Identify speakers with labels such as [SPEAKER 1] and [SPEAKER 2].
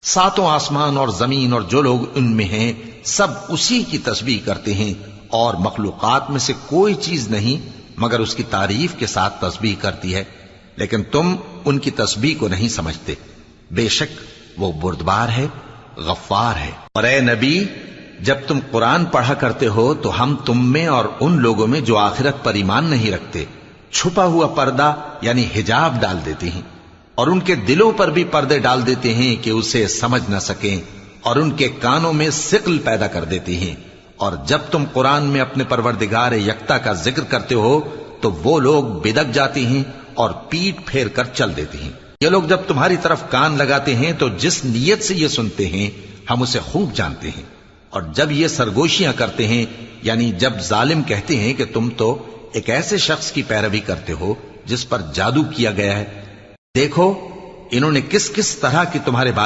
[SPEAKER 1] ساتوں آسمان اور زمین اور جو لوگ ان میں ہیں سب اسی کی تسبیح کرتے ہیں، اور مخلوقات میں سے کوئی چیز نہیں مگر اس کی تعریف کے ساتھ تسبیح کرتی ہے، لیکن تم ان کی تسبیح کو نہیں سمجھتے۔ بے شک وہ بردبار ہے، غفار ہے۔ اور اے نبی، جب تم قرآن پڑھا کرتے ہو تو ہم تم میں اور ان لوگوں میں جو آخرت پر ایمان نہیں رکھتے چھپا ہوا پردہ یعنی حجاب ڈال دیتے ہیں، اور ان کے دلوں پر بھی پردے ڈال دیتے ہیں کہ اسے سمجھ نہ سکیں، اور ان کے کانوں میں ثقل پیدا کر دیتے ہیں۔ اور جب تم قرآن میں اپنے پروردگار یکتا کا ذکر کرتے ہو تو وہ لوگ بدک جاتے ہیں اور پیٹ پھیر کر چل دیتے ہیں۔ یہ لوگ جب تمہاری طرف کان لگاتے ہیں تو جس نیت سے یہ سنتے ہیں ہم اسے خوب جانتے ہیں، اور جب یہ سرگوشیاں کرتے ہیں یعنی جب ظالم کہتے ہیں کہ تم تو ایک ایسے شخص کی پیروی کرتے ہو جس پر جادو کیا گیا ہے، دیکھو انہوں نے کس کس طرح کی تمہارے بارے